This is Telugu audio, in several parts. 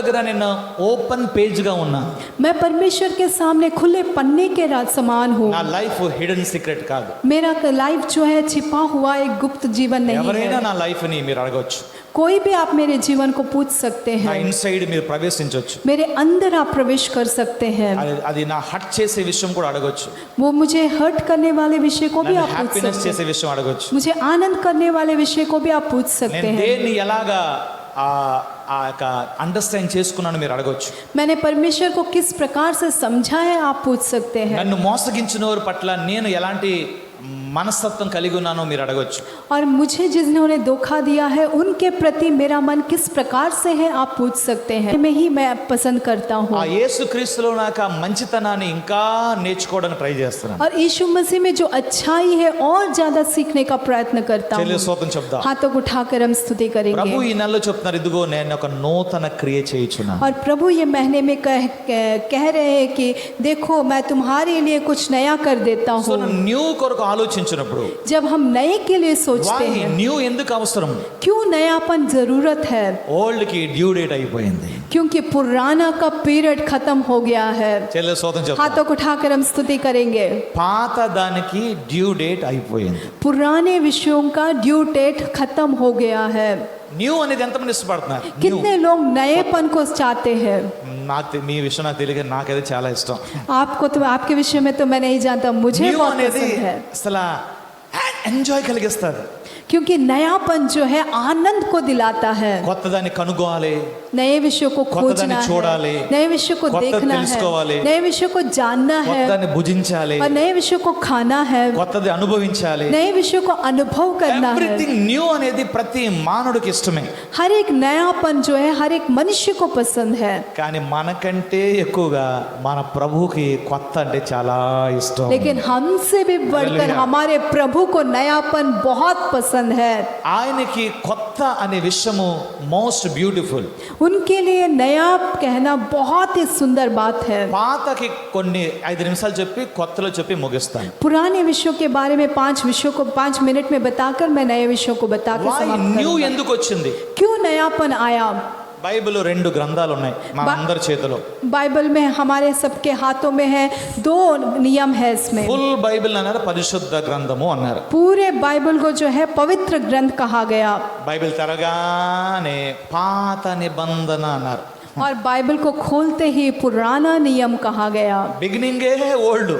దగ్గర నేను ఓపెన్ పేజ్ గా ఉన్నా. मैं परमेश्वर के सामने खुले पन्ने के समान हूँ. నా లైఫ్ హిడెన్ సీక్రెట్ కాదు. मेरा लाइफ जो है छिपा हुआ एक गुप्त जीवन नहीं ఎవరైనా है. నా లైఫ్ ని మీరు అడగొచ్చు. कोई भी आप मेरे जीवन को पूछ सकते నా हैं. ఇన్సైడ్ మీరు ప్రవేశించొచ్చు. मेरे अंदर आप प्रवेश कर सकते हैं. అది నా హర్ట్ చేసే విషయం కూడా అడగొచ్చు. वो मुझे हर्ट करने वाले विषय को भी आप पूछ హ్యాపీనెస్ सकते చేసే हैं. విషయం అడగొచ్చు. मुझे आनंद करने वाले विषय को भी आप पूछ सकते నేను हैं. దేన్ని ఎలాగా ఆ యొక్క అండర్స్టాండ్ చేసుకున్నాను మీరు అడగొచ్చు. मैंने परमेश्वर को किस प्रकार से समझा है आप पूछ सकते हैं. నన్ను మోసగించిన వారి పట్ల నేను ఎలాంటి మనస్తత్వం కలిగి ఉన్నానో మీరు అడగొచ్చు. और मुझे जिन्होंने धोखा दिया है उनके प्रति मेरा मन किस प्रकार से है आप पूछ सकते हैं. मैं ही मैं पसंद करता हूँ. ఆ యేసుక్రీస్తులో నాకు ఆ మంచితనాన్ని ఇంకా నేర్చుకోవడానికి ట్రై చేస్తున్నాను. और यीशु मसीह में जो अच्छाई है और ज्यादा सीखने का प्रयत्न करता చెల్లి हूँ. స్తోత్రం చెప్దాం. हाथों को उठाकर हम स्तुति ప్రభు करेंगे. ఈ నెలలో చెప్తున్నారు, ఇదిగో నేను ఒక నూతన క్రియ చేయుచున్నాను. और प्रभु ये महीने में कह रहे हैं कि देखो मैं तुम्हारे लिए कुछ नया कर देता సో हूँ. న్యూ కొరకు ఆలోచించినప్పుడు जब हम नए के लिए सोचते हैं, న్యూ ఎందుకు అవసరం? क्यों नयापन जरूरत है? ఓల్డ్ కి డ్యూ డేట్ అయిపోయింది. क्योंकि पुराना का पीरियड खत्म हो गया है. చెల్లి స్తోత్రం చెప్దాం. हाथों को उठाकर हम स्तुति करेंगे. పాత దానికి డ్యూ డేట్ అయిపోయింది. पुराने विषयों का ड्यू डेट खत्म हो गया है. న్యూ అనేది ఎంతమంది ఇష్టపడుతున్నారు? कितने लोग नएपन को चाहते हैं? మీ విషయం నాకు తెలియదు, నాకైతే చాలా ఇష్టం. आपको तो आपके विषय में तो मैं नहीं जानता, मुझे న్యూ बहुत అనేది पसंद है. అసలు ఎంజాయ్ కలిగిస్తుంది. क्योंकि नयापन जो है आनंद को दिलाता है. కొత్తదాన్ని కనుగోవాలి, नए विषयों को खोजना చూడాలి, है, नए विषयों को కొత్తది देखना తెలుసుకోవాలి, है, नए विषयों को जानना है కొత్తదాన్ని భుజించాలి, और नए विषयों को खाना है, కొత్తది అనుభవించాలి. नए विषयों को अनुभव करना है. ఎవ్రీథింగ్ న్యూ అనేది ప్రతి మానవుడికి ఇష్టమే. हर एक नयापन जो है हर एक मनुष्य को पसंद है. కానీ మనకంటే ఎక్కువగా మన ప్రభువుకి కొత్త అంటే చాలా ఇష్టం. लेकिन हमसे भी बढ़कर हालेलुया. हमारे प्रभु को नयापन बहुत पसंद है. ఆయనకి కొత్త అనే విషయము మోస్ట్ బ్యూటిఫుల్. उनके लिए नया कहना बहुत ही सुंदर बात है. పాతకి కొన్ని 5 నిమిషాలు చెప్పి కొత్తలో చెప్పి ముగిస్తాను. पुराने विषयों के बारे में 5 विषयों को 5 मिनट में बताकर मैं नए विषयों को बताकर समाप्त న్యూ करूंगा. ఎందుకు వచ్చింది? क्यों नयापन आया? బైబిల్ 2 గ్రంథాలు ఉన్నాయి మన అందరి చేతిలో. बाइबल में हमारे सबके हाथों में है 2 नियम है इसमें. ఫుల్ బైబిల్ అన్నారు పరిశుద్ధ గ్రంథము అన్నారు. पूरे बाइबल को जो है पवित्र ग्रंथ कहा गया. బైబిల్ తెరగానే పాత నిబంధన అన్నారు. और बाइबल को खोलते ही पुराना नियम कहा गया. బిగినింగే ఓల్డ్.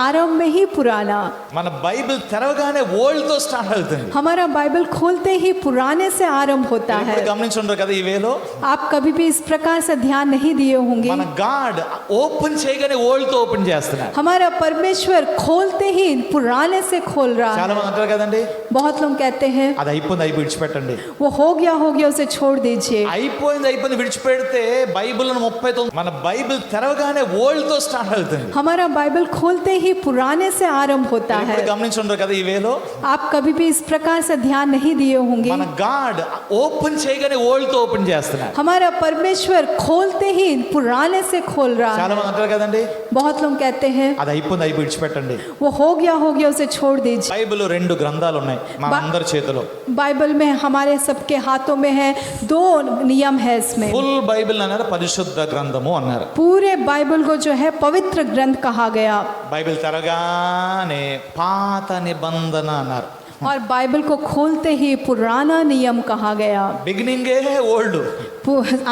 आरंभ में ही पुराना. మన బైబిల్ తెరవగానే ఓల్డ్ తో స్టార్ట్ అవుతుంది. हमारा बाइबल खोलते ही पुराने से आरंभ होता है. గమనించుంటారు కదా ఈ వేలో. आप कभी भी इस प्रकार से ध्यान नहीं दिए होंगे. మన గాడ్ ఓపెన్ చేయగానే ఓల్డ్ తో ఓపెన్ చేస్తున్నారు. हमारा परमेश्वर खोलते ही पुराने से खोल रहा చాలా है. మంది అంటారు కదండి, बहुत लोग कहते हैं అది అయిపోయింది విడిచిపెట్టండి. वो हो गया उसे छोड़ दीजिए. అయిపోయింది విడిచిపెడితే బైబిల్ 39 మన బైబిల్ తెరవగానే ఓల్డ్ తో స్టార్ట్ అవుతుంది. हमारा बाइबल खोलते ही पुराने से आरंभ होता है. గమనించుంటారు కదా ఈ వేలో. आप कभी भी इस प्रकार से ध्यान नहीं दिए होंगे. మన గాడ్ ఓపెన్ చేయగానే ఓల్డ్ తో ఓపెన్ చేస్తున్నారు. हमारा परमेश्वर खोलते ही पुराने से खोल रहा చాలా है. మంది అంటారు కదండి, बहुत लोग कहते हैं అది అయిపోయింది విడిచిపెట్టండి. वो हो गया उसे छोड़ दीजिए. బైబిల్ 2 గ్రంథాలు ఉన్నాయి మన అందరి చేతిలో. बाइबल में हमारे सबके हाथों में है 2 नियम है इसमें. ఫుల్ బైబిల్ అన్నారు పరిశుద్ధ గ్రంథము అన్నారు. पूरे बाइबल को जो है पवित्र ग्रंथ कहा गया. బైబిల్ తెరగానే పాత నిబంధన అన్నారు. और बाइबल को खोलते ही पुराना नियम कहा गया. బిగినింగే ఓల్డ్.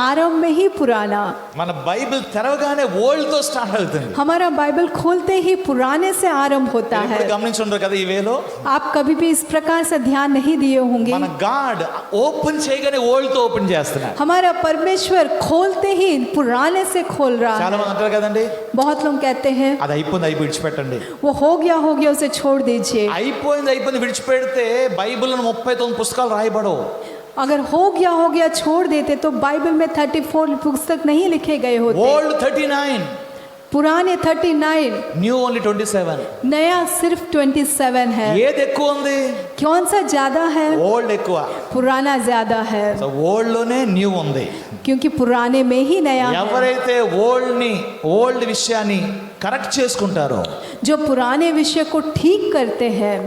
आरंभ में ही पुराना. మన బైబిల్ తెరవగానే ఓల్డ్ తో స్టార్ట్ అవుతుంది. हमारा बाइबल खोलते ही पुराने से आरंभ होता है. గమనించుంటారు కదా ఈ వేలో. आप कभी भी इस प्रकार से ध्यान नहीं दिए होंगे. మన గాడ్ ఓపెన్ చేయగానే ఓల్డ్ తో ఓపెన్ చేస్తున్నారు. हमारा परमेश्वर खोलते ही पुराने से खोल रहा చాలా है. మంది అంటారు కదండి, बहुत लोग कहते हैं అది అయిపోయింది విడిచిపెట్టండి. वो हो गया उसे छोड़ दीजिए. అయిపోయింది విడిచిపెడితే బైబిల్ 39 పుస్తకాలు రాయబడవు. अगर हो गया छोड़ देते तो बाइबल में 34 पुस्तक नहीं लिखे गए होते. ఓల్డ్ 39, पुराने 39, న్యూ ఓన్లీ 27. नया सिर्फ 27 है. ఏది ఎక్కువ ఉంది? कौन सा ज्यादा है? ఓల్డ్ ఎక్కువ. पुराना ज्यादा है. సో ఓల్డ్ లోనే న్యూ ఉంది. क्योंकि पुराने में ही नया है. ఎవరైతే ఓల్డ్ విషయాన్ని కరెక్ట్ చేసుకుంటారో, जो पुराने विषय को ठीक करते हैं,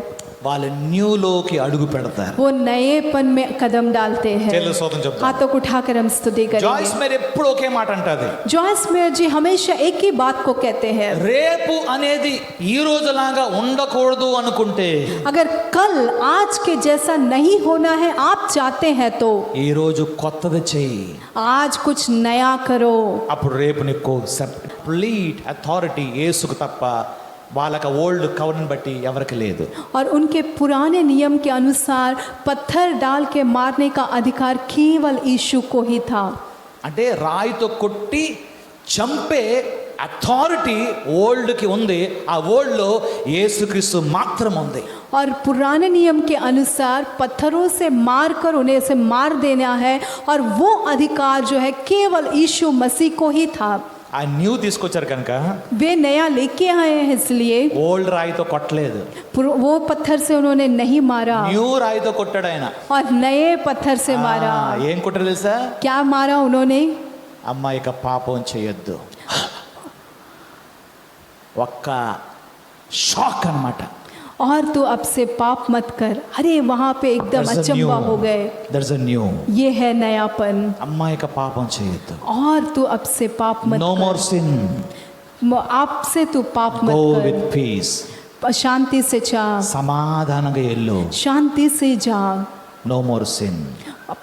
వాళ్ళు న్యూలోకి అడుగు పెడతారు. वो नएपन में कदम डालते हैं. చెల్లి స్తోత్రం చెప్తాను. हाथों को उठाकर हम स्तुति జాయిస్ करेंगे. మేరీ ఎప్పుడు ఒకే మాట అంటది, जॉयस मेयर जी हमेशा एक ही बात को कहते हैं, రేపు అనేది ఈ రోజులాగా ఉండకూడదు అనుకుంటే अगर कल आज के जैसा नहीं होना है आप चाहते हैं तो ఈ రోజు కొత్తది చెయ్యి, आज कुछ नया करो. అప్పుడు రేపు నీకు కంప్లీట్ అథారిటీ యేసుకు తప్ప వాళ్ళకి ఓల్డ్ కవర్ని బట్టి ఎవరికి లేదు. और उनके पुराने नियम के अनुसार पत्थर डाल के मारने का अधिकार केवल यीशु को ही था. అంటే రాయితో కొట్టి చంపే అథారిటీ ఓల్డ్కి ఉంది, ఆ ఓల్డ్లో యేసుక్రీస్తు మాత్రం ఉంది. और पुराने नियम के अनुसार पत्थरों से मारकर उन्हें से मार देना है, और वो अधिकार जो है केवल यीशु मसीह को ही था. ఆ న్యూ తీసుకొచ్చారు కనుక वे नया लेके आए हैं, इसलिए ఓల్డ్ రాయితో కొట్టలేదు, वो पत्थर से उन्होंने नहीं मारा న్యూ రాయితో కొట్టాడు ఆయన. और नए पत्थर से मारा. ఏం కొట్టారు తెలుసా? क्या मारा उन्होंने? అమ్మ ఇక పాపం చేయొద్దు. ఒక్క షాక్ అన్నమాట. और तू अब से पाप मत कर. अरे वहां पे एकदम अचंबा हो गए. There's a new. ये है नयापन. అమ్మ ఇక పాపం చేయొద్దు. और तू अब से पाप मत No more sin. कर. आपसे तू पाप मत Go कर. with peace. शांति से जा, సమాధానంగా వెళ్ళు. शांति से जा, No more sin.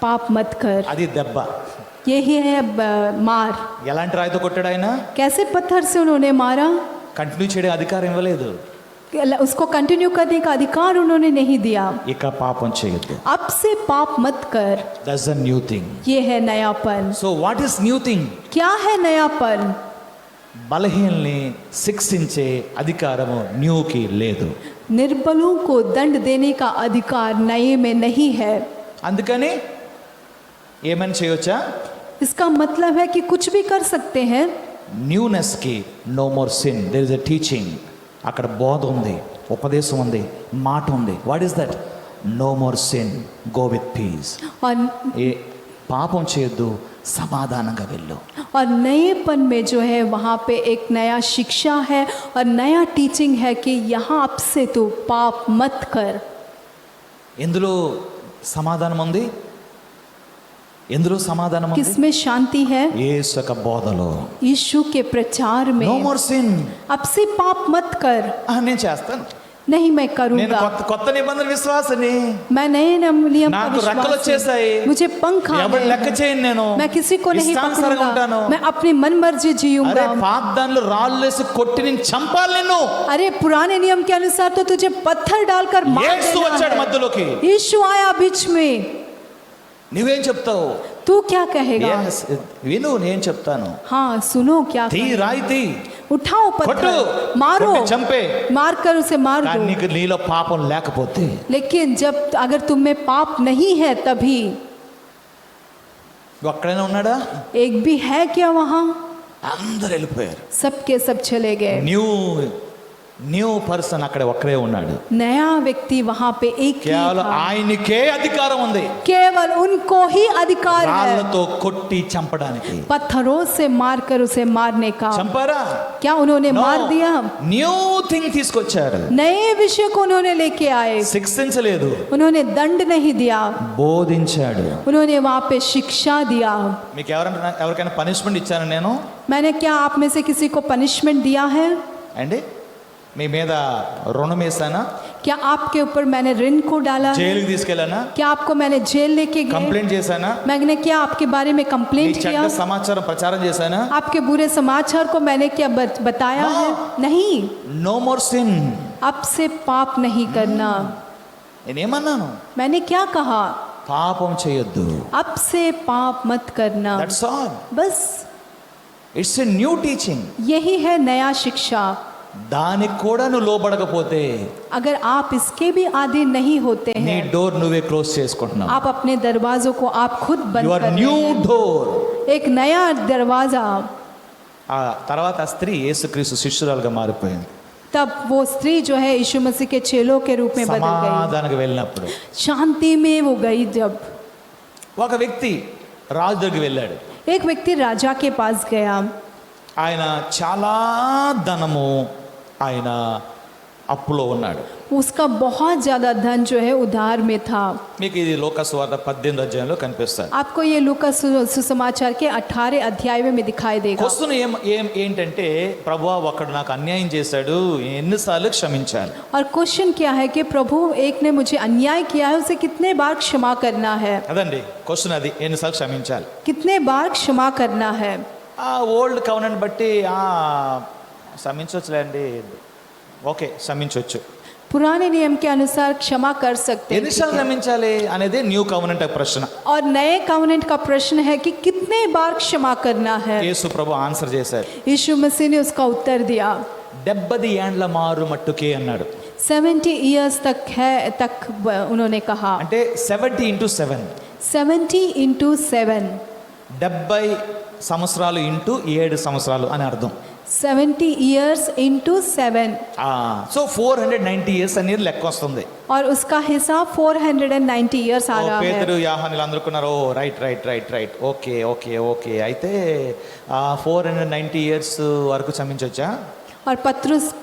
पाप मत कर. అది దెబ్బ. यही है मार. ఎలాంటి రాయితో కొట్టాడు ఆయన? कैसे पत्थर से उन्होंने मारा? కంటిన్యూ చేయడం అధికారం ఇవ్వలేదు. उसको कंटिन्यू करने का अधिकार उन्होंने नहीं दिया. ఇక పాపం చేయొద్దు. अब से पाप मत कर. That's a new thing. ये है नयापन. So what is new thing? क्या है नयापन? బలహీనల్ని శిక్షించే అధికారము న్యూకి లేదు. निर्बलों को दंड देने का अधिकार नए में नहीं है. అందుకని ఏమని చేయొచ్చా? इसका मतलब है कि कुछ भी कर सकते हैं. న్యూనెస్కి no more sin. There is a teaching. అక్కడ బోధ ఉంది, ఉపదేశం ఉంది, మాట ఉంది. What is that? No more sin, go with peace. और ఏ పాపం చేయొద్దు, సమాధానంగా వెళ్ళు. और नएपन में जो है वहाँ पे एक नया शिक्षा है और नया टीचिंग है कि यहाँ अब से तू पाप मत कर. ఎందులో సమాధానం ఉంది? ఎందులో సమాధానం ఉంది? किसमें शांति है? యేసు యొక్క బోధలో. यीशु के प्रचार నో में. More sin. अब से पाप मत कर. నేను చేస్తాను. नहीं मैं నేను करूँगा. కొత్త నిబంధన విశ్వాసని. मैं नए नियम का నాకు రెక్కలు विश्वास వచ్చేసాయి. है. मुझे पंख आ ఎవరు गए లెక్క हैं. చేయను నేను. मैं किसी को नहीं ఇష్టానుసారంగా ఉంటాను. पकड़ूंगा. मैं अपनी मन मर्जी అరే जीऊंगा. పాత దానిలో రాళ్ళు వేసి కొట్టి నేను చంపాలి నిన్ను. अरे पुराने नियम के अनुसार तो तुझे पत्थर डालकर मार యేసు వచ్చాడు देना है. మధ్యలోకి. यीशु आया बीच में. నువ్వేం చెప్తావు? तू क्या कहेगा? Yes, విను నేను చెప్తాను. हाँ सुनो क्या తీ कहेगा? రాయి తీ, उठाओ కొట్టు, पत्थर, मारो, కొట్టి చంపే. मार कर उसे मार కానీ दो. నీకు నీలో పాపం లేకపోతే लेकिन जब अगर तुम में पाप नहीं है तभी. ఒక్కడైనా ఉన్నాడా? एक भी है क्या वहाँ? అందరు వెళ్ళిపోయారు. सब के सब चले गए. న్యూ పర్సన్ అక్కడ ఒక్కడే ఉన్నాడు. नया व्यक्ति वहाँ पे एक ही కేవలం था. ఆయనకే అధికారం ఉంది केवल उनको ही अधिकार है రాళ్ళతో కొట్టి చంపడానికి. पत्थरों से मारकर उसे मारने का. చంపారా? क्या उन्होंने मार दिया? న్యూ థింగ్ తీసుకొచ్చారు. नए विषय को उन्होंने लेके आए. శిక్షించలేదు, उन्होंने दंड नहीं दिया, బోధించాడు. उन्होंने वहाँ पे शिक्षा दिया. మీకు ఎవరికైనా పనిష్మెంట్ ఇచ్చాను నేను मैंने क्या आप में से किसी को पनिशमेंट दिया है? అండి? మీ మీద రుణం వేసానా? क्या आपके ऊपर मैंने ऋण को डाला है? జైలుకి తీసుకెళ్ళానా? क्या आपको मैंने जेल लेके गए? కంప్లైంట్ చేశానా? मैंने क्या आपके बारे में మీ कंप्लेंट చెడ్డ किया? సమాచారం ప్రచారం చేశానా? आपके बुरे समाचार को मैंने क्या बताया है? नहीं. No more sin. अब से पाप नहीं करना. నేనేమన్నాను? मैंने क्या कहा? పాపం చేయొద్దు. अब से पाप मत करना. That's all. बस ఇట్స్ ఎ న్యూ టీచింగ్. यही है नया शिक्षा. దానికి కూడా నువ్వు లోబడకపోతే अगर आप इसके भी आदी नहीं होते నీ हैं, డోర్ నువ్వే క్లోజ్ చేసుకుంటున్నావు. आप अपने दरवाजों को आप खुद बंद యువర్ कर న్యూ रहे हैं. డోర్. एक नया दरवाजा. ఆ తర్వాత ఆ స్త్రీ యేసుక్రీస్తు శిష్యురాలుగా మారిపోయింది. तब वो स्त्री जो है यीशु मसीह के चेलों के रूप में बदल गई. సమాధానంగా వెళ్ళినప్పుడు शांति में वो गई. जब ఒక వ్యక్తి రాజు దగ్గరికి వెళ్ళాడు. एक व्यक्ति राजा के पास गया. ఆయన చాలా ధనము, ఆయన అప్పులో ఉన్నాడు. उसका बहुत ज़्यादा धन जो है उधार में था। మీకు ఇది లోకాసు వార్త 18వ అధ్యాయంలో కనిపిస్తుంది. आपको ये लूका सुसमाचार के 18 अध्याय में दिखाई देगा। క్వశ్చన్ ఏంటంటే ప్రభువా ఒకడు నాకు అన్యాయం చేశాడు, ఎన్నిసార్లు క్షమించాలి? और क्वेश्चन क्या है कि प्रभु एक ने मुझे अन्याय किया है, उसे कितने बार क्षमा करना है? అదండి క్వశ్చన్, అది ఎన్నిసార్లు క్షమించాలి, कितने बार क्षमा करना है? ఆ ఓల్డ్ కవెనెంట్ బట్టి క్షమించవచ్చులేండి, ఓకే క్షమించవచ్చు. पुराने नियम के अनुसार क्षमा कर सकते हैं, ఎన్నిసార్లు క్షమించాలి అనేది న్యూ కవెనెంట్ ప్రశ్న. और नए कवनेंट का प्रश्न है कि कितने बार क्षमा करना है? యేసు ప్రభు ఆన్సర్ చేశారు. यीशु मसीह ने उसका उत्तर दिया, 70 ఏండ్ల మారు మట్టుకే అన్నాడు. 70 इयर्स तक उन्होंने कहा, అంటే 70 into 7, 70 into 7, 70 సంవత్సరాలు ఇంటూ 7 సంవత్సరాలు అని అర్థం. 70 years into 7, సో 490 ఇయర్స్ అనేది లెక్క వస్తుంది. और उसका हिसाब 490 years आ रहा है। పేతురు యోహానులు అందరుకున్నారు, రైట్ ఓకే అయితే 490 ఇయర్స్ వరకు క్షమించవచ్చా? और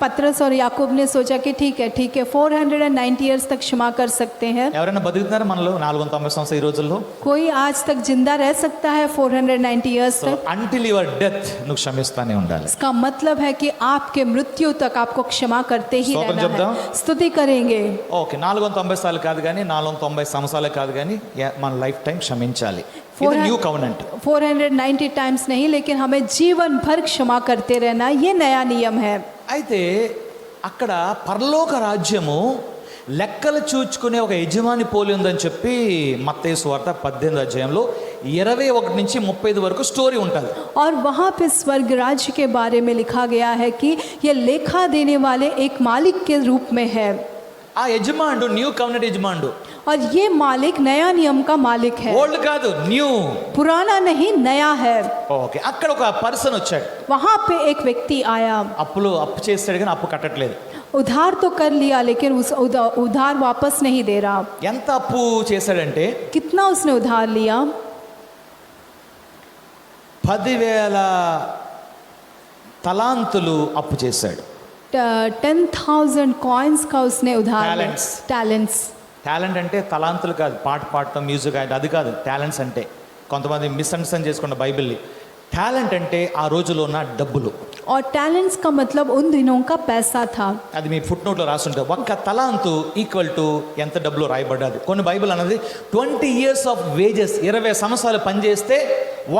पतरस और याकूब ने सोचा कि ठीक है 490 इयर्स तक क्षमा कर सकते हैं। ఎవరైనా బతుకుతున్నారా మనలో 490 సంవత్సరాలు ఈ రోజుల్లో? कोई आज तक जिंदा रह सकता है 490 इयर्स तक? అంటిల్ యువర్ డెత్ నువ్వు క్షమిస్తానే ఉండాలి. इसका मतलब है कि आपके मृत्यु तक आपको क्षमा करते ही స్తోత్రం रहना చెప్దాం. है। स्तुति करेंगे। ఓకే 490 సార్లు కాదు కానీ 490 సంవత్సరాలు కాదు కానీ మన లైఫ్ టైం క్షమించాలి. ఇది న్యూ కవెనెంట్. 490 टाइम्स नहीं, लेकिन हमें जीवन भर क्षमा करते रहना, ये नया नियम है। అయితే అక్కడ పరలోక రాజ్యము లెక్కలు చూచుకునే ఒక యజమాని పోలి ఉందని చెప్పి మత్తయి సువార్త 18వ అధ్యాయంలో 21 నుంచి 35 వరకు స్టోరీ ఉంటుంది. और वहाँ पे स्वर्ग राज्य के बारे में लिखा गया है कि ये लेखा देने वाले एक मालिक के रूप में है। ఆ యజమానుడు న్యూ కవెనెంట్ యజమానుడు. और ये मालिक नया नियम का मालिक है, ఓల్డ్ కాదు, న్యూ. पुराना नहीं नया है। ఓకే అక్కడ ఒక పర్సన్ వచ్చాడు. वहाँ पे एक व्यक्ति आया, అప్పు చేస్తాడు కానీ అప్పు కట్టట్లేదు. उधार तो कर लिया लेकिन उस उधार वापस नहीं दे रहा। ఎంత అప్పు చేశాడంటే कितना उसने उधार लिया? 10,000 తలాంతులు అప్పు చేశాడు. 10,000 कॉइन्स का उसने उधार लिया। Talents. टैलेंट्स। టాలెంట్ అంటే తలాంతులు కాదు, పాట పాడటం, మ్యూజిక్ అది కాదు. టాలెంట్స్ అంటే కొంతమంది మిస్అండర్స్టాండ్ చేసుకున్న బైబిల్ని. టాలెంట్ అంటే ఆ రోజులో ఉన్న డబ్బులు. और टैलेंट्स का मतलब उन दिनों का पैसा था। అది మీ ఫుట్ నోట్లో రాసుంటే ఒక్క తలాంతు ఈక్వల్ టు ఎంత డబ్బులు రాయబడ్డది. కొన్ని బైబిల్ అన్నది 20 years ఆఫ్ వేజెస్, 20 సంవత్సరాలు పనిచేస్తే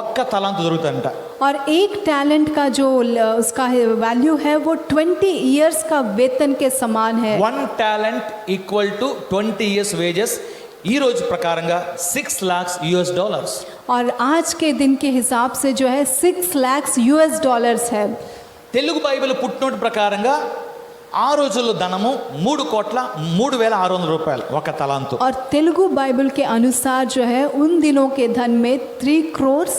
ఒక్క తలాంతు దొరుకుతుందంట. और एक टैलेंट का जो उसका वैल्यू है वो 20 इयर्स का वेतन के समान है। 1 talent equal to 20 years wages. ఈ రోజు ప్రకారంగా $6 lakhs. और आज के दिन के हिसाब से जो है $6 lakhs है। తెలుగు బైబిల్ పుట్నోట్ ప్రకారంగా ఆ రోజుల్లో ధనము 3,03,600 రూపాయలు ఒక తలాంతు. और तेलुगु बाइबल के अनुसार जो है उन दिनों के धन में 3 crores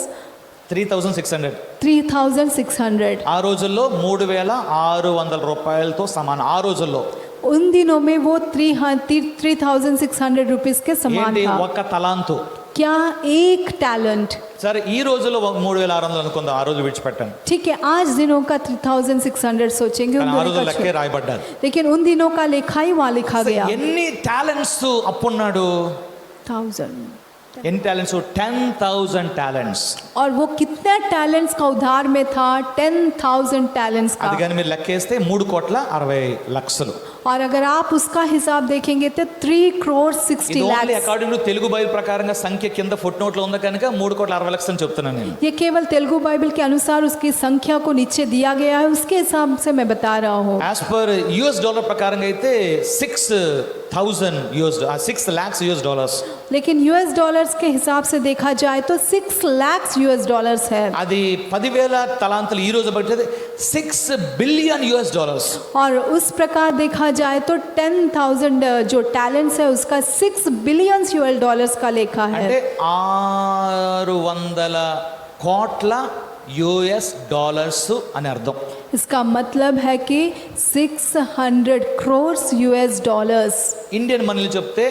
3,600. 3,600। ఆ రోజుల్లో 3,600 రూపాయలతో సమానం. ఆ రోజుల్లో उन दिनों में वो 3,600 रुपीस के समान ఏంటి था। ఒక తలాంతు? क्या एक टैलेंट? సరే ఈ రోజుల్లో 3,600 అనుకుందాం, ఆ రోజు విడిచిపెట్టాను. ठीक है, आज दिनों का 3,600 सोचेंगे, उन కానీ ఆ दिनों రోజు का లెక్కే రాయబడ్డారు. लेकिन उन दिनों का लेखा ही वहाँ लिखा गया। ఎన్ని టాలెంట్స్ అప్పున్నాడు? 1000। ఎన్ని టాలెంట్స్? 10,000 టాలెంట్స్. और वो कितने टैलेंट्स का उधार में था? 10,000 टैलेंट्स का। అది కానీ మీరు లెక్కేస్తే 3,60,00,000. और अगर आप उसका हिसाब देखेंगे तो 3,60 ఇది only lakhs। According to Telugu Bible ప్రకారంగా సంఖ్య కింద ఫుట్ నోట్ లో ఉంది కనుక 3,60,00,000 అని చెప్తున్నాను నేను. ये केवल तेलुगु बाइबल के अनुसार उसकी संख्या को नीचे दिया गया है, उसके हिसाब से मैं बता रहा हूँ। యాజ్ పర్ యుఎస్ డాలర్ ప్రకారంగా అయితే $6 lakhs. लेकिन US डॉलर्स के हिसाब से देखा जाए तो $6 lakhs है। అది 10,000 తలాంతులు ఈ రోజు బట్టి $6 billion. और उस प्रकार देखा जाए तो 10,000 जो टैलेंट्स है उसका $6 billion का लेखा అంటే है। 600 కోట్ల US dollars అని అర్థం. इसका मतलब है कि 600 crores US dollars। ఇండియన్ మనీలు చెప్తే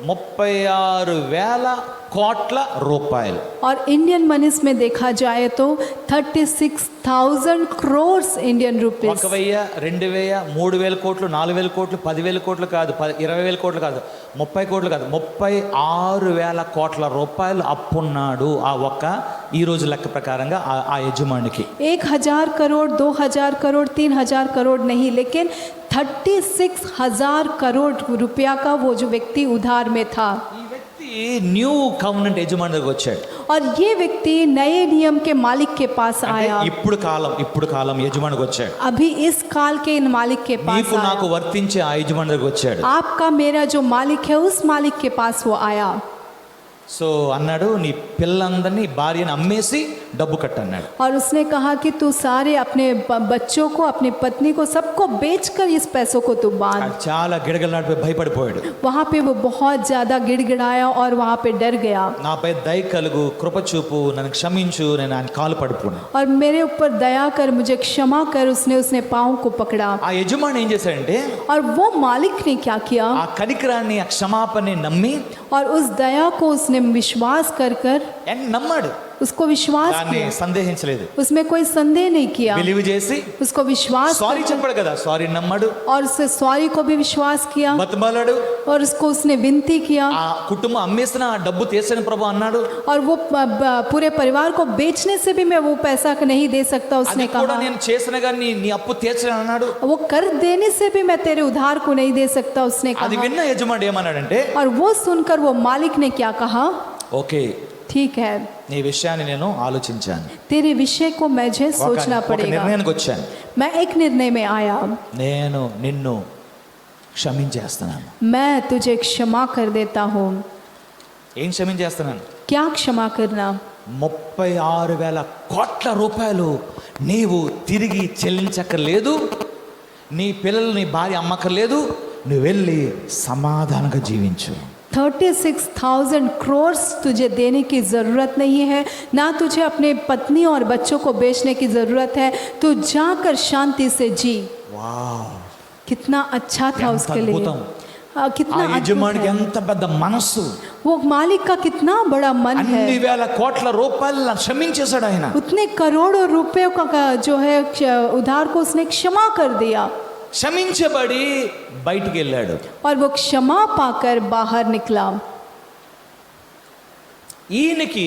36,000 కోట్ల రూపాయలు. और इंडियन मनीस में देखा जाए तो 36,000 crores इंडियन रुपीस. 1,000, 2,000, 3,000 కోట్లు, 4,000 కోట్లు, 10,000 కోట్లు కాదు, 20,000 కోట్లు కాదు, 30 కోట్లు కాదు, 36,000 కోట్ల రూపాయలు అప్పున్నాడు ఆ ఒక్క ఈ రోజు లెక్క ప్రకారంగా ఆ యజమానికి. 1,000 करोड़, 2,000 करोड़, 3,000 करोड़ नहीं, लेकिन 36,000 करोड़ रुपया का वो जो व्यक्ति उधार में था. ఈ వ్యక్తి న్యూ కవెనెంట్ యజమాని దగ్గరికి వచ్చాడు. और ये व्यक्ति नए नियम के मालिक के पास అంటే आया. ఇప్పుడు కాలం యజమానికి వచ్చాడు. अभी इस काल के इन मालिक के पास నీకు నాకు आया. వర్తించే ఆ యజమాని దగ్గరికి వచ్చాడు. आपका मेरा जो मालिक है उस मालिक के पास वो आया. సో అన్నాడు, నీ పిల్లందరినీ భార్యని అమ్మేసి డబ్బు కట్టన్నాడు. और उसने कहा कि तू सारे अपने बच्चों को, अपनी पत्नी को, सबको बेचकर इस पैसों को तू बांध. చాలా గిడగలాడిపోయి భయపడిపోయాడు. वहाँ पे वो बहुत ज़्यादा गिड़गिड़ाया और वहाँ पे डर गया. నాపై దయ కలుగు, కృప చూపు, నన్ను క్షమించు, నేను ఆయన కాలు పడిపోయాను. और मेरे ऊपर दया कर, मुझे क्षमा कर. उसने पाँव को पकड़ा. ఆ యజమాని ఏం చేశాడంటే और वो मालिक ने क्या किया, ఆ కనికరాన్ని, ఆ క్షమాపణని నమ్మి और उस दया को उसने विश्वास कर कर నమ్మాడు. उसको विश्वास దాన్ని किया. సందేహించలేదు. उसमें कोई संदेह नहीं किया. బిలీవ్ చేసి उसको विश्वास సారీ कर- చెప్పాడు కదా, సారీ నమ్మాడు, और उससे सॉरी को भी विश्वास किया. బతిమాలాడు. और उसको उसने विनती किया. ఆ కుటుంబం అమ్మేసిన ఆ డబ్బు తీర్చని ప్రభు అన్నాడు. और वो पूरे परिवार को बेचने से भी मैं वो पैसा नहीं दे सकता, అది उसने కూడా कहा. నేను చేసిన కానీ నీ అప్పు తీర్చని అన్నాడు. वो कर देने से भी मैं तेरे उधार को नहीं दे सकता, उसने అది कहा. విన్న యజమాని ఏమన్నాడంటే, और वो सुनकर वो मालिक ने क्या कहा, ఓకే ठीक है, నీ విషయాన్ని నేను ఆలోచించాను, तेरे विषय को मुझे सोचना ఒక पड़ेगा. నిర్ణయానికి వచ్చాను. मैं एक निर्णय में आया. నేను నిన్ను క్షమించేస్తున్నాను. मैं तुझे क्षमा कर देता हूँ. ఏం క్షమించేస్తున్నాను? क्या क्षमा करना? 36,000 కోట్ల రూపాయలు నీవు తిరిగి చెల్లించక్కర్లేదు. నీ పిల్లలు, నీ భార్య అమ్మక్కర్లేదు. నువ్వు వెళ్ళి సమాధానంగా జీవించు. 36,000 crores तुझे देने की ज़रूरत नहीं है, ना तुझे अपने पत्नी और बच्चों को बेचने की ज़रूरत है. तू जाकर शांति से जी. వావ్, कितना अच्छा था ఎంత उसके लिए. అద్భుతం. ఆ कितना अद्भुत యజమానికి है. ఎంత పెద్ద మనస్సు. वो मालिक का कितना बड़ा मन है. అన్ని వేల కోట్ల రూపాయలు క్షమించేశాడు ఆయన. उतने करोड़ों रुपयों का जो है उधार को उसने क्षमा कर दिया. క్షమించబడి బయటికి వెళ్ళాడు. और वो क्षमा पाकर बाहर निकला. ఈయనకి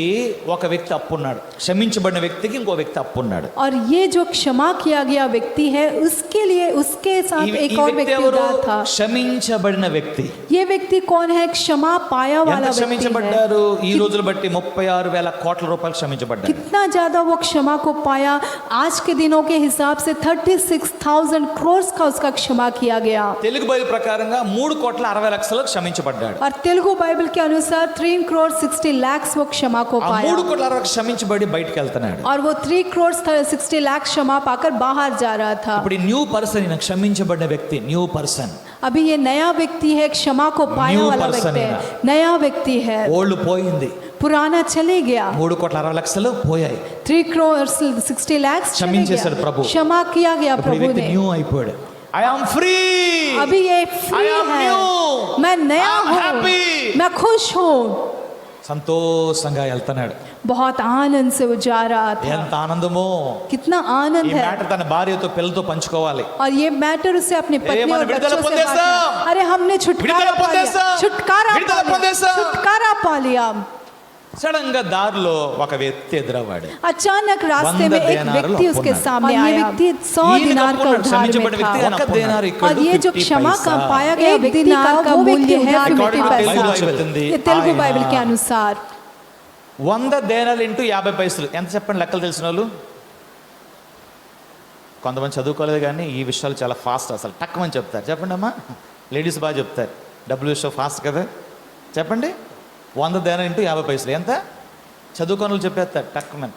ఒక వ్యక్తి అప్పున్నాడు. క్షమించబడిన వ్యక్తికి ఇంకో వ్యక్తి అప్పున్నాడు. और ये जो क्षमा किया गया व्यक्ति है, उसके लिए उसके साथ ఈ एक और వ్యక్తి व्यक्ति ఎవరు? उधार था. క్షమించబడిన వ్యక్తి. ये व्यक्ति कौन है? क्षमा पाया ఎంత वाला व्यक्ति है. క్షమించబడ్డారు? ఈ రోజులు బట్టి 36,000 కోట్ల రూపాయలు క్షమించబడ్డారు. कितना ज्यादा वो क्षमा को पाया. आज के दिनों के हिसाब से 36,000 crores का उसका क्षमा किया गया. తెలుగు బైబిల్ ప్రకారంగా 3,60,00,000 క్షమించబడ్డాడు. और तेलुगु बाइबल के अनुसार 3,60 lakhs वो क्षमा को ఆ पाया. 3,60,00,000 క్షమించబడి బయటికి వెళ్తున్నాడు. और वो 3,60 lakhs क्षमा पाकर बाहर जा रहा था. ఇప్పుడు న్యూ పర్సన్, ఈయన క్షమించబడిన వ్యక్తి న్యూ పర్సన్. अभी ये नया व्यक्ति है, क्षमा को पाने New वाला person व्यक्ति है. है, नया व्यक्ति है. ఓల్డ్ పోయింది. पुराना चले गया. 3,60,00,000 పోయాయి. 3,60 lakhs चले క్షమించేశాడు ప్రభు. गया. क्षमा किया गया ఇప్పుడు ఈ प्रभु వ్యక్తి ने. న్యూ అయిపోయాడు. I am free. अभी ये I फ्री am है. new. मैं नया I am हूँ. happy. मैं खुश हूँ. సంతోషంగా వెళ్తున్నాడు. बहुत आनंद से वो जा रहा था. ఎంత ఆనందమో. कितना ఈ आनंद है. మ్యాటర్ తన భార్యతో పిల్లలతో పంచుకోవాలి. और ये मैटर उसे अपनी पत्नी मन और विడుదల बच्चों से పొందేశాం. बांटना. अरे हमने छुटकारा विడుదల पा लिया. పొందేశాం. छुटकारा विడుదల पा लिया. పొందేశాం. छुटकारा पा लिया. సడన్ గా దారిలో ఒక వ్యక్తి ఎదురవ్వాడు. अचानक रास्ते 100 में एक देनार व्यक्ति उसके अपुन्नाडु. सामने और ये आया. व्यक्ति 100 ఈయనకు दिनार का అప్పున్నాడు. उधार క్షమించబడిన में వ్యక్తి था. ఆయన ఒక అప్పున్నాడు. దేనార్ और ये जो क्षमा का पाया गया एक व्यक्ति दिनार का का वो मूल्य व्यक्ति है है 50 बइबిల్ पैसा. చెప్తుంది, ये तेलुगु ఆయన बाइबल के अनुसार 100 దేనాలు ఇంటూ 50 పైసలు ఎంత చెప్పండి? లెక్కలు తెలిసిన వాళ్ళు కొంతమంది చదువుకోలేదు కానీ ఈ విషయాలు చాలా ఫాస్ట్, అసలు టక్కుమని చెప్తారు. చెప్పండి అమ్మా, లేడీస్ బాగా చెప్తారు. డబ్బులు విషయం ఫాస్ట్ కదా. చెప్పండి, 100 దేనాలు ఇంటూ 50 పైసలు ఎంత? చదువుకోని వాళ్ళు చెప్పేస్తారు టక్కుమని.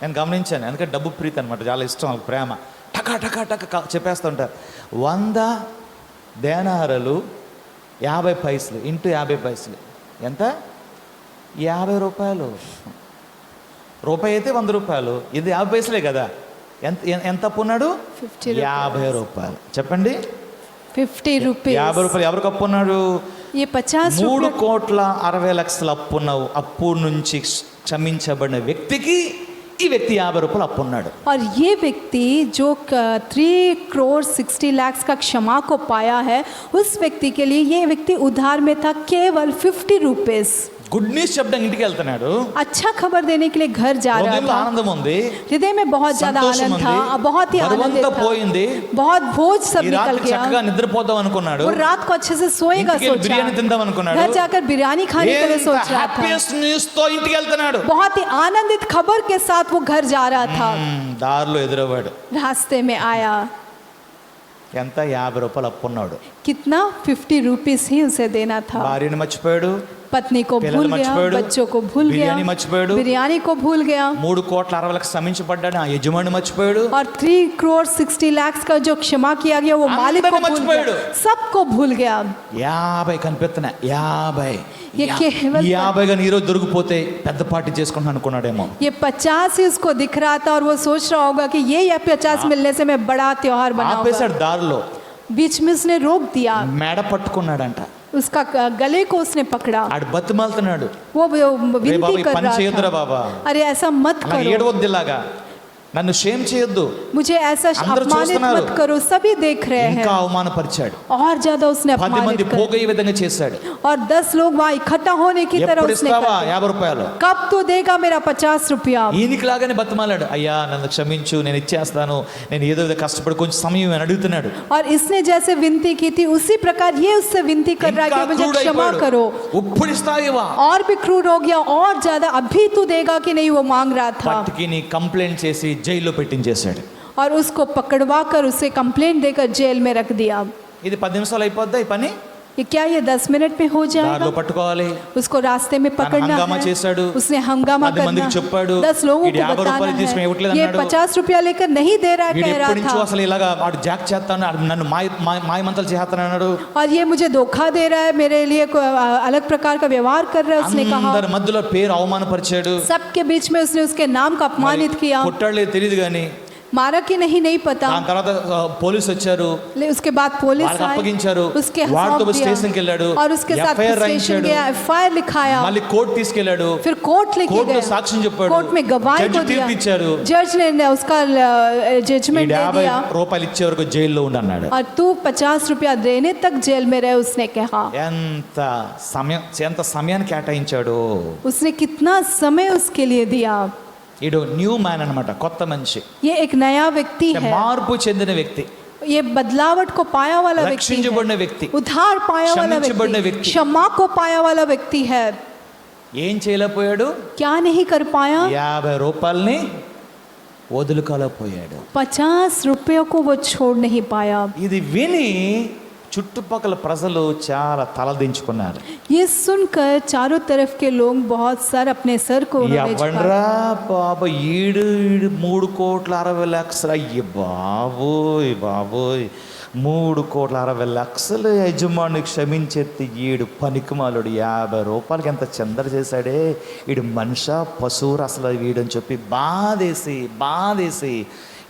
నేను గమనించాను, ఎందుకంటే డబ్బు ప్రీతి అనమాట, చాలా ఇష్టం వాళ్ళకి, ప్రేమ. టకా టకా టకా చెప్పేస్తూ ఉంటారు. 100 దేనారాలు 50 పైసలు ఇంటూ 50 పైసలు ఎంత? 50 రూపాయలు. రూపాయి అయితే 100 రూపాయలు, ఇది 50 పైసలే కదా. ఎంత అప్పు ఉన్నాడు? 50 50 రూపాయలు. చెప్పండి, 50 rupees. 50 రూపాయలు ఎవరికి అప్పు ఉన్నాడు? ये 50 3 रुपये కోట్ల 60 లక్షల అప్పు నుంచి క్షమించబడిన వ్యక్తికి ఈ వ్యక్తి 50 రూపాయలు అప్పు ఉన్నాడు. और ये व्यक्ति जो 3 करोड़ 60 लाख का क्षमा को पाया है, उस व्यक्ति के लिए ये व्यक्ति उधार में था केवल 50 रुपीस. గుడ్ న్యూస్ చెప్పడానికి ఇంటికి వెళ్తున్నాడు. अच्छा खबर देने के लिए घर जा रहा హృదయంలో था. ఆనందం ఉంది, हृदय में बहुत ज्यादा సంతోషం आनंद था, ఉంది, बहुत ही आनंदित బరువంతా था. పోయింది. बहुत बोझ सब ఈ निकल రాత్రి गया. చక్కగా నిద్రపోదాం అనుకున్నాడు. वो रात को अच्छे से सोएगा ఇంటికి వెళ్ళి బిర్యానీ सोचा. తిందాం అనుకున్నాడు. घर जाकर बिरयानी खाने के लिए सोच रहा था. హ్యాపీయెస్ట్ న్యూస్ తో ఇంటికి వెళ్తున్నాడు. बहुत ही आनंदित खबर के साथ वो घर जा रहा था. దారిలో ఎదురవ్వాడు. रास्ते में आया. ఎంత 50 రూపాయలు అప్పు ఉన్నాడు. कितना 50 रुपीस ही उसे देना था. భార్యని మర్చిపోయాడు, पत्नी को పిల్లలు भूल गया, మర్చిపోయాడు, बच्चों को भूल गया, బిర్యానీ మర్చిపోయాడు, बिरयानी को भूल गया 3 కోట్ల 60 లక్షలు క్షమించబడ్డాడు, ఆ యజమాని మర్చిపోయాడు. और 3 करोड़ 60 लाख का जो क्षमा किया गया वो मालिक को అందరిని भूल गया, మర్చిపోయాడు. सबको भूल गया. 50 కనిపిస్తున్నాయి. 50 ये केवल 50 గాని ఈరోజు దొరికిపోతే పెద్ద పార్టీ చేసుకుంటాను అనుకున్నాడేమో. ये 50 ही उसको दिख रहा था और वो सोच रहा होगा कि ये या 50 मिलने से मैं बड़ा त्योहार बनाऊंगा. ఆపేశాడు దారిలో. बीच में उसने रोक दिया. మెడ పట్టుకున్నాడంట. उसका गले को उसने पकड़ा. ఆడు బతిమాలుతున్నాడు. वो రే विनती బాబు ఈ कर పని చేయొద్దురా रहा బాబా, था, अरे ऐसा मत అలా करो, ఏడవద్దులాగా, నన్ను షేమ్ చేయొద్దు. मुझे ऐसा अंदर अपमानित చూస్తున్నారు. मत करो, सभी देख रहे हैं. ఇంకా అవమానపరిచాడు. और ज्यादा उसने 10 మంది अपमानित कर పోగయ్యే విధంగా చేశాడు. और 10 लोग वहाँ इकट्ठा होने की तरह ఎప్పుడు उसने ఇస్తావా कर दिया. 50 రూపాయలు? कब तो देगा मेरा 50 रुपया. ఈయనకి లాగానే బతిమాలాడు. అయ్యా నన్ను క్షమించు, నేను ఇచ్చేస్తాను, నేను ఏదో విధంగా కష్టపడి కొంచెం సమయం అని అడుగుతున్నాడు. और इसने जैसे विनती की थी उसी प्रकार ये उससे विनती कर रहा है ఇంకా कि मुझे క్రూడ్ क्षमा అయిపోయాడు. करो. ఇప్పుడు ఇస్తావా? और भी क्रूर हो गया, और ज्यादा अभी तू देगा कि नहीं वो मांग रहा था. పట్టుకి నీ కంప్లైంట్ చేసి జైల్లో పెట్టించేశాడు. और उसको पकड़वा कर उसे कंप्लेंट देकर जेल में रख दिया. ఇది 10 నిమిషాలు అయిపోద్దా ఈ పని? ये क्या ये 10 मिनट में हो దారిలో जाएगा? పట్టుకోవాలి. उसको रास्ते में पकड़ना हंगामा है. చేశాడు. उसने हंगामा 10 మందికి करना చెప్పాడు. 10 लोगों ఇది को 50 बताना రూపాయలు తీసుకుని ఇవ్వట్లేదు है. ये అన్నాడు. 50 रुपया लेकर नहीं दे रहा है వీడు कह ఎప్పటి रहा నుంచో था. అసలు ఇలాగా వాడు జాక్ చేస్తాను, నన్ను మాయ మంత్రాలు చేస్తాను అన్నాడు. और ये मुझे धोखा दे रहा है, मेरे लिए अलग प्रकार का व्यवहार कर रहा है उसने कहा. అందరి మధ్యలో పేరు అవమానపరిచాడు. सबके बीच में उसने उसके नाम का अपमानित किया. కొట్టాడలేదు తెలియదు కానీ मारा कि नहीं पता. దాని తర్వాత పోలీసు వచ్చారు, उसके बाद पुलिस వాళ్ళకి आई, అప్పగించారు. उसके వాడితో सौंप दिया. స్టేషన్కి వెళ్ళాడు, और उसके साथ FIR स्टेशन రాయించాడు. गया, FIR लिखाया. మళ్ళీ కోర్టు తీసుకెళ్ళాడు. फिर कोर्ट लेके కోర్టులో गया, సాక్ష్యం చెప్పాడు. कोर्ट में गवाही జడ్జి को दिया. తీర్పు ఇచ్చారు. जज ने उसका जजमेंट ఈ दे 50 दिया. రూపాయలు ఇచ్చే వరకు జైల్లో ఉండన్నాడు. और तू 50 रुपया देने तक जेल में रहे उसने कहा. ఎంత సమయాన్ని కేటాయించాడు. उसने कितना समय उसके लिए दिया. ఈడు న్యూ మ్యాన్ అన్నమాట, కొత్త మనిషి, ये एक नया व्यक्ति है, మార్పు చెందిన వ్యక్తి, ये बदलावट को पाया वाला व्यक्ति రక్షించబడిన है, వ్యక్తి, उद्धार पाया वाला క్షమించబడిన व्यक्ति, వ్యక్తి. क्षमा को पाया वाला व्यक्ति है. ఏం చేయలేకపోయాడు? क्या नहीं कर पाया? 50 రూపాయల్ని వదులుకోలేకపోయాడు. 50 रुपयों को वो छोड़ नहीं पाया. ఇది విని చుట్టుపక్కల ప్రజలు చాలా తలదించుకున్నారు. ये सुनकर चारों तरफ के लोग बहुत सारे अपने सर को उन्होंने झुकाया. ఎవండ్రా బాబా ఈడు 3 కోట్ల 60 లక్షలు, అయ్యి బాబోయ్ బాబోయ్, 3 కోట్ల 60 లక్షలు యజమాని క్షమించేత్తి ఈడు పనికిమాలుడు 50 రూపాయలకి ఎంత చందర చేశాడే, ఈడు మనిషా పశువురు అసలు వీడని చెప్పి బాధేసి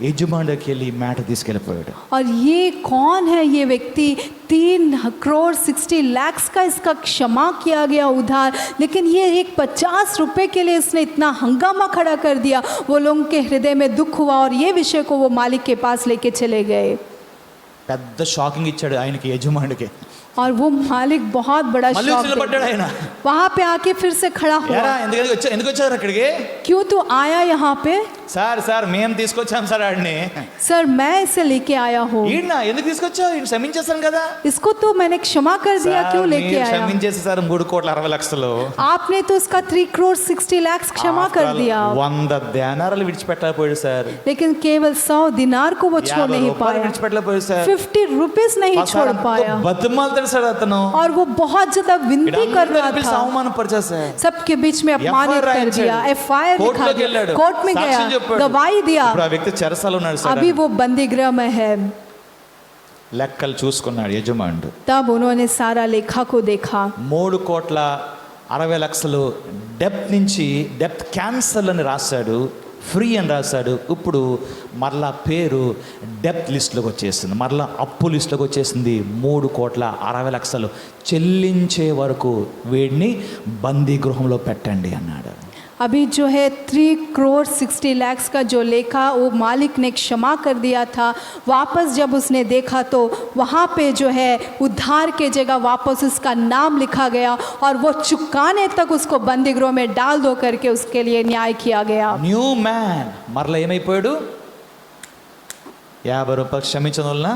యజమానికి వెళ్ళి మ్యాట తీసుకెళ్ళిపోయాడు. और ये कौन है ये व्यक्ति? 3 करोड़ 60 लाख का इसका क्षमा किया गया उधार, लेकिन ये एक 50 रुपए के लिए इसने इतना हंगामा खड़ा कर दिया. वो लोगों के हृदय में दुख हुआ और ये विषय को वो मालिक के पास लेके चले गए. పెద్ద షాకింగ్ ఇచ్చాడు ఆయనకి, యజమానికి. और वो मालिक बहुत बड़ा మళ్ళీ शॉक నిలబడ్డాడు ఆయన. वहां पे आके फिर से खड़ा ఏరా हुआ. ఎందుకు వచ్చారు అక్కడికి? क्यों तू आया यहाँ पे? సార్ మేము తీసుకొచ్చాం సార్ ఆడిని. सर मैं इसे लेके आया हूँ. ఈయన ఎందుకు తీసుకొచ్చావు? ఈయన క్షమించేస్తాను కదా. इसको तो मैंने क्षमा कर दिया, क्यों लेके आया? క్షమించేసి సార్ 3 కోట్ల 60 లక్షలు. आपने तो उसका 3 करोड़ 60 लाख क्षमा कर दिया, 100 దేనారాలు విడిచిపెట్టలేకపోయాడు సార్. लेकिन केवल 100 दिनार को वो छोड़ 50 नहीं రూపాయలు पाया. విడిచిపెట్టలేకపోయాడు సార్. 50 रुपीस नहीं छोड़ पाया. బతిమాలుతాడు సార్ అతను. और वो बहुत ज्यादा विनती कर रहा था. అవమానపరిచా సార్. सबके बीच में अपमानित कर दिया. FIR लिखा కోర్టులోకి दिया, వెళ్ళాడు, कोर्ट में సాక్ష్యం गया, చెప్పాడు. गवाही दिया. ఇప్పుడు ఆ వ్యక్తి చెరసాల ఉన్నాడు సార్. अभी वो बंदी गृह में है. లెక్కలు చూసుకున్నాడు యజమానుడు. तब उन्होंने सारा लेखा को देखा. 3 కోట్ల 60 లక్షలు డెప్త్ నుంచి డెప్త్ క్యాన్సర్ అని రాశాడు. ఫ్రీ అని రాశాడు. ఇప్పుడు మరలా పేరు డెప్త్ లిస్టులోకి వచ్చేసింది, మరలా అప్పు లిస్టులోకి వచ్చేసింది. 3,60,00,000 చెల్లించే వరకు వీడిని బందీ గృహంలో పెట్టండి అన్నాడు. अभी जो है 3,60,00,000 का जो लेखा वो मालिक ने क्षमा कर दिया था। वापस जब उसने देखा तो वहाँ पे जो है उद्धार के जगह वापस उसका नाम लिखा गया और वो चुकाने तक उसको बंदी गृह में डाल दो करके उसके लिए न्याय किया गया। న్యూ మ్యాన్ మరలా ఏమైపోయాడు? 50 రూపాయలు క్షమించడం వలన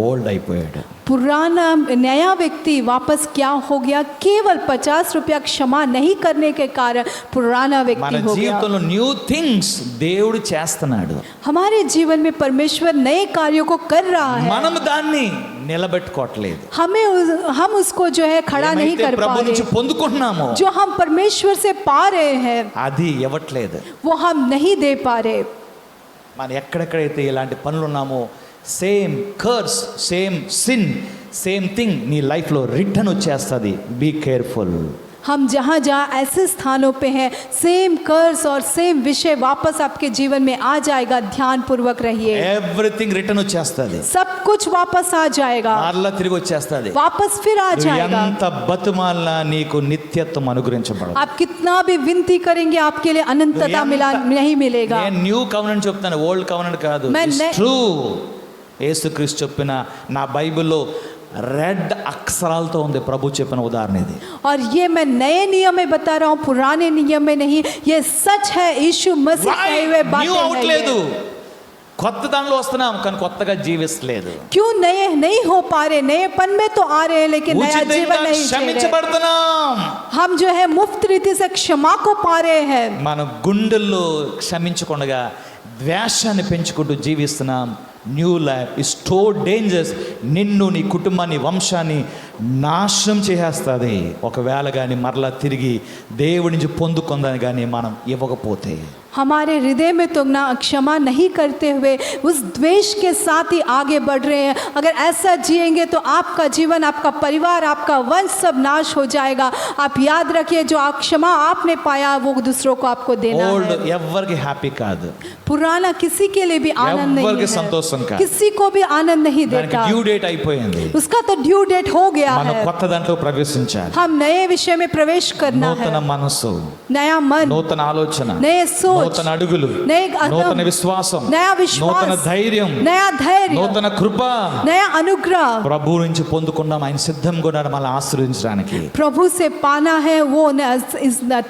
ఓల్డ్ అయిపోయాడు. पुराना नया व्यक्ति वापस क्या हो गया? केवल 50 रुपया क्षमा नहीं करने के कारण पुराना మన व्यक्ति हो गया। జీవితంలో న్యూ థింగ్స్ దేవుడు చేస్తున్నాడు. हमारे जीवन में परमेश्वर नए कार्यों को कर रहा है। మనం దాన్ని నిలబెట్టుకోవట్లేదు. हम उसको जो है खड़ा नहीं ఏమైతే कर पा ప్రభు నుంచి रहे। పొందుకుంటున్నామో जो हम परमेश्वर से पा रहे हैं అది ఇవ్వట్లేదు. वो हम नहीं दे पा रहे। మనం ఎక్కడెక్కడైతే ఇలాంటి పనులు ఉన్నామో same curse, same sin, same thing నీ లైఫ్లో రిటర్న్ వచ్చేస్తుంది. Be careful. हम जहाँ जहाँ ऐसे स्थानों पे हैं सेम कर्स और सेम विषय वापस आपके जीवन में आ जाएगा। ध्यान पूर्वक रहिए। ఎవ్రీథింగ్ రిటర్న్ వచ్చేస్తుంది, सब कुछ वापस आ जाएगा, మరలా తిరిగి వచ్చేస్తుంది. वापस फिर आ నువ్వు जाएगा। ఎంత బతుమాలినా నీకు నిత్యత్వం అనుగ్రహించబడదు. आप कितना भी विनती करेंगे आपके लिए अनंतता मिला नहीं मिलेगा। నేను న్యూ కవెనెంట్ చెప్తాను, ఓల్డ్ కవెనెంట్ కాదు. ట్రూ యేసుక్రీస్తు చెప్పిన నా బైబిల్లో రెడ్ అక్షరాలతో ఉంది ప్రభు చెప్పిన ఉదాహరణ ఇది. और ये मैं नए नियम में बता रहा हूँ, पुराने नियम में नहीं। ये सच है, यीशु मसीह कहे हुए న్యూ बातें हैं అవట్లేదు, ये। కొత్త దానిలో వస్తున్నాం కానీ కొత్తగా జీవిస్తలేదు. क्यों नए नहीं हो पा रहे? नएपन में तो आ रहे हैं लेकिन नया ఉచితంగా जीवन नहीं जी रहे। క్షమించబడుతున్నాం. हम जो है मुफ्त रीति से क्षमा को पा रहे हैं। మన గుండెల్లో క్షమించకుండా ద్వేషాన్ని పెంచుకుంటూ జీవిస్తున్నాం. New life is so dangerous. నిన్ను, నీ కుటుంబాన్ని, వంశాన్ని నాశనం చేసేస్తుంది. ఒకవేళ కానీ మరలా తిరిగి దేవుడి నుంచి పొందుకుందని కానీ మనం ఇవ్వకపోతే. हमारे हृदय में तो ना क्षमा नहीं करते हुए उस द्वेष के साथ ही आगे बढ़ रहे हैं। अगर ऐसा जिएंगे तो आपका जीवन, आपका परिवार, आपका वंश सब नाश हो जाएगा। आप याद रखिए, जो आप क्षमा आपने पाया वो दूसरों को आपको देना ఓల్డ్ है। ఎవరికి హ్యాపీ కాదు, पुराना किसी के लिए भी आनंद नहीं ఎవరికి है, సంతోషం కాదు. किसी को भी आनंद नहीं దానికి देता। డ్యూ డేట్ అయిపోయింది. उसका तो ड्यू डेट हो गया మనం है। కొత్త దాంట్లో ప్రవేశించాలి. हम नए विषय में प्रवेश करना నూతన है। మనసు, नया मन, నూతన ఆలోచన, नए सोच, నూతన అడుగులు, नए कदम, నూతన విశ్వాసం, नया विश्वास, నూతన ధైర్యం, नया धैर्य, నూతన కృప नया अनुग्रह ప్రభు నుంచి పొందుకున్నాం. ఆయన సిద్ధంగా ఉన్నాడు మనల్ని ఆశీర్వదించడానికి. प्रभु से पाना है, वो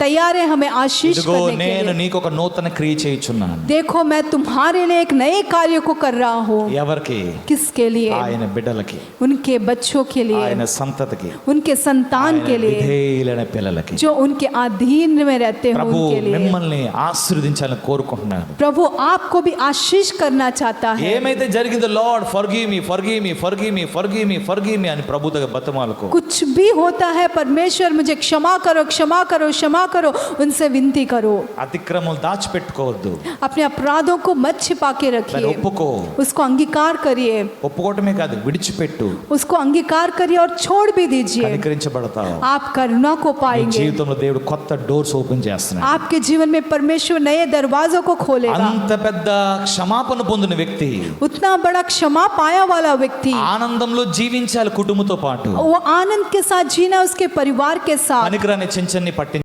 तैयार है हमें आशीष ఇదిగో करने के నేను लिए। నీకు ఒక నూతన క్రియ చేయుచున్నాను. देखो मैं तुम्हारे लिए एक नए कार्य को कर रहा हूँ। ఎవరికి? किसके लिए? ఆయన బిడ్డలకి, उनके बच्चों के लिए, ఆయన సంతతికి, उनके संतान ఆయన के लिए, విధేయులైన పిల్లలకి. जो उनके अधीन में रहते हैं ప్రభు उनके लिए। మిమ్మల్ని ఆశీర్వదించాలని కోరుకుంటున్నాను. प्रभु आपको भी आशीष करना चाहता है। ఏమైతే జరిగిందో lord forgive me, forgive me, forgive me, forgive me, forgive me అని ప్రభు దగ్గర బతిమాలుకో. कुछ भी होता है, परमेश्वर मुझे क्षमा करो, क्षमा करो, क्षमा करो, उनसे विनती करो। అతిక్రమం దాచిపెట్టుకోవద్దు, अपने अपराधों को मत छिपा के దాన్ని रखिए, ఒప్పుకో. उसको अंगीकार करिए, ఒప్పుకోవటమే కాదు, విడిచిపెట్టు. उसको अंगीकार करिए और छोड़ भी दीजिए। కనికరించబడతావు. आप करुणा को నీ पाएंगे। జీవితంలో దేవుడు కొత్త డోర్స్ ఓపెన్ చేస్తున్నాడు. आपके जीवन में परमेश्वर नए दरवाजों को खोलेगा। అంత పెద్ద క్షమాపణ పొందిన వ్యక్తి उतना बड़ा क्षमा पाया वाला व्यक्ति ఆనందంలో జీవించాలి కుటుంబంతో పాటు. वो आनंद के साथ जीना, उसके परिवार के साथ। పనికిరాని చెంచన్ని పట్టి